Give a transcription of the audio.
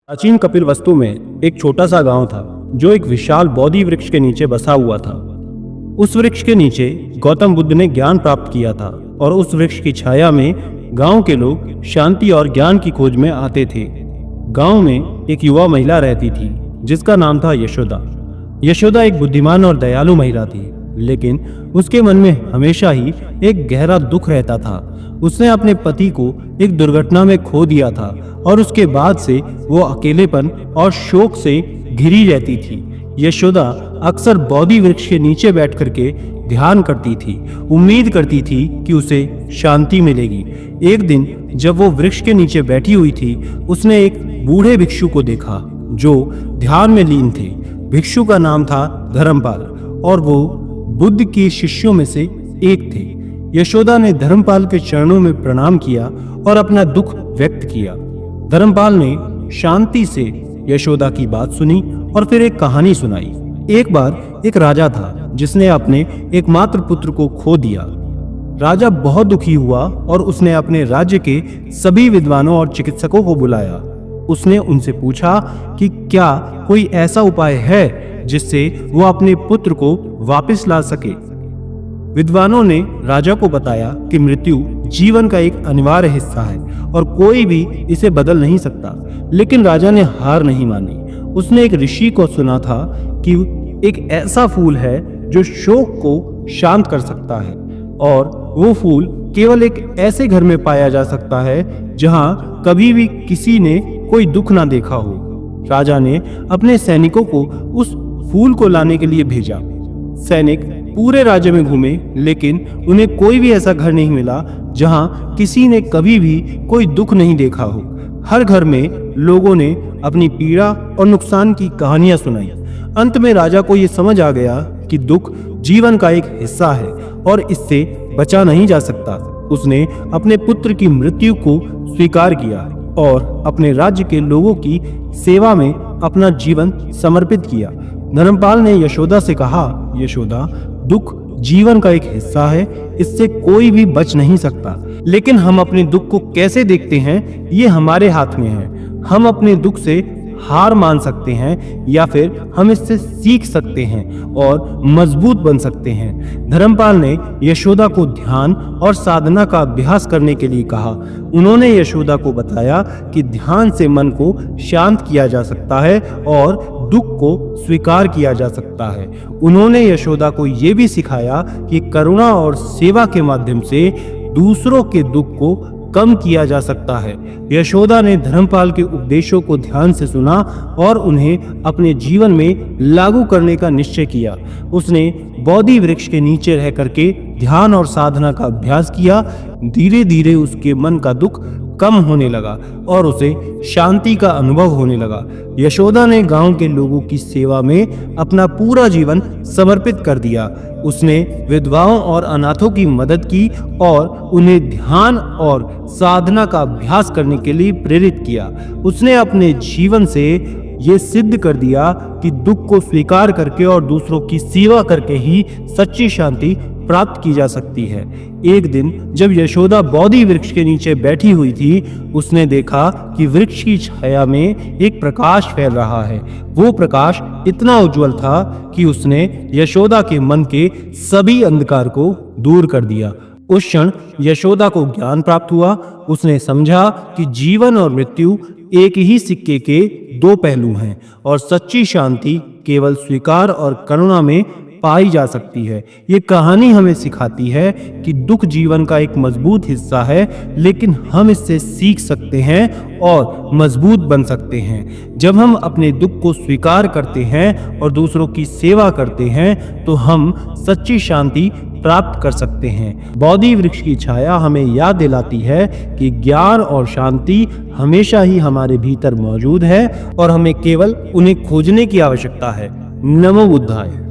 प्राचीन कपिलवस्तु में एक छोटा सा गांव था जो एक विशाल बोधि वृक्ष के नीचे बसा हुआ था। उस वृक्ष के नीचे गौतम बुद्ध ने ज्ञान प्राप्त किया था और उस वृक्ष की छाया में गांव के लोग शांति और ज्ञान की खोज में आते थे। गांव में एक युवा महिला रहती थी जिसका नाम था यशोदा। यशोदा एक बुद्धिमान और दयालु महिला थी, लेकिन उसके मन में हमेशा ही एक गहरा दुख रहता था। उसने अपने पति को एक दुर्घटना में खो दिया था और उसके बाद से वो अकेलेपन और शोक से घिरी रहती थी। यशोदा अक्सर बोधि वृक्ष के नीचे बैठ करके ध्यान करती थी, उम्मीद करती थी कि उसे शांति मिलेगी। एक दिन जब वो वृक्ष के नीचे बैठी हुई थी, उसने एक बूढ़े भिक्षु को देखा जो ध्यान में लीन थे। भिक्षु का नाम था धर्मपाल और वो बुद्ध के शिष्यों में से एक थे। यशोदा ने धर्मपाल के चरणों में प्रणाम किया और अपना दुख व्यक्त किया। धर्मपाल ने शांति से यशोदा की बात सुनी और फिर एक कहानी सुनाई। एक बार एक राजा था जिसने अपने एकमात्र पुत्र को खो दिया। राजा बहुत दुखी हुआ और उसने अपने राज्य के सभी विद्वानों और चिकित्सकों को बुलाया। उसने उनसे पूछा कि क्या कोई ऐसा उपाय है जिससे वो अपने पुत्र को वापस ला सके। विद्वानों ने राजा को बताया कि मृत्यु जीवन का एक अनिवार्य हिस्सा है और कोई भी इसे बदल नहीं सकता। लेकिन राजा ने हार नहीं मानी। उसने एक ऋषि को सुना था कि एक ऐसा फूल है जो शोक को शांत कर सकता है और वो फूल केवल एक ऐसे घर में पाया जा सकता है जहां कभी भी किसी ने कोई दुख ना देखा हो। राजा ने अपने सैनिकों को उस फूल को लाने के लिए भेजा। सैनिक पूरे राज्य में घूमे, लेकिन उन्हें कोई भी ऐसा घर नहीं मिला जहां किसी ने कभी भी कोई दुख नहीं देखा हो। हर घर में लोगों ने अपनी पीड़ा और नुकसान की कहानियां सुनाई। अंत में राजा को यह समझ आ गया कि दुख जीवन का एक हिस्सा है और इससे बचा नहीं जा सकता। उसने अपने पुत्र की मृत्यु को स्वीकार किया और अपने राज्य के लोगों की सेवा में अपना जीवन समर्पित किया। धर्मपाल ने यशोदा से कहा, यशोदा, दुख जीवन का एक हिस्सा है, इससे कोई भी बच नहीं सकता। लेकिन हम अपने दुख को कैसे देखते हैं ये हमारे हाथ में है। हम अपने दुख से हार मान सकते हैं या फिर हम इससे सीख सकते हैं और मजबूत बन सकते हैं। धर्मपाल ने यशोदा को ध्यान और साधना का अभ्यास करने के लिए कहा। उन्होंने यशोदा को बताया कि ध्यान से मन को शांत किया जा सकता है और दुख को स्वीकार किया जा सकता है। उन्होंने यशोदा को यह भी सिखाया कि करुणा और सेवा के माध्यम से दूसरों के दुख को कम किया जा सकता है। यशोदा ने धर्मपाल के उपदेशों को ध्यान से सुना और उन्हें अपने जीवन में लागू करने का निश्चय किया। उसने बोधि वृक्ष के नीचे रह करके ध्यान और साधना का अभ्यास किया। धीरे धीरे उसके मन का दुख कम होने लगा और उसे शांति का अनुभव होने लगा। यशोदा ने गांव के लोगों की सेवा में अपना पूरा जीवन समर्पित कर दिया। उसने विधवाओं और अनाथों की मदद की और उन्हें ध्यान और साधना का अभ्यास करने के लिए प्रेरित किया। उसने अपने जीवन से ये सिद्ध कर दिया कि दुख को स्वीकार करके और दूसरों की सेवा करके ही सच्ची शांति प्राप्त की जा सकती है। एक दिन जब यशोदा बोधि वृक्ष के नीचे बैठी हुई थी, उसने देखा कि वृक्ष की छाया में एक प्रकाश फैल रहा है। वो प्रकाश इतना उज्जवल था कि उसने यशोदा के मन के सभी अंधकार को दूर कर दिया। उस क्षण यशोदा को ज्ञान प्राप्त हुआ। उसने समझा कि जीवन और मृत्यु एक ही सिक्के के दो पहलू हैं और सच्ची शांति केवल स्वीकार और करुणा में पाई जा सकती है। ये कहानी हमें सिखाती है कि दुख जीवन का एक मजबूत हिस्सा है, लेकिन हम इससे सीख सकते हैं और मजबूत बन सकते हैं। जब हम अपने दुख को स्वीकार करते हैं और दूसरों की सेवा करते हैं तो हम सच्ची शांति प्राप्त कर सकते हैं। बोधि वृक्ष की छाया हमें याद दिलाती है कि ज्ञान और शांति हमेशा ही हमारे भीतर मौजूद है और हमें केवल उन्हें खोजने की आवश्यकता है। नमो बुद्धाय।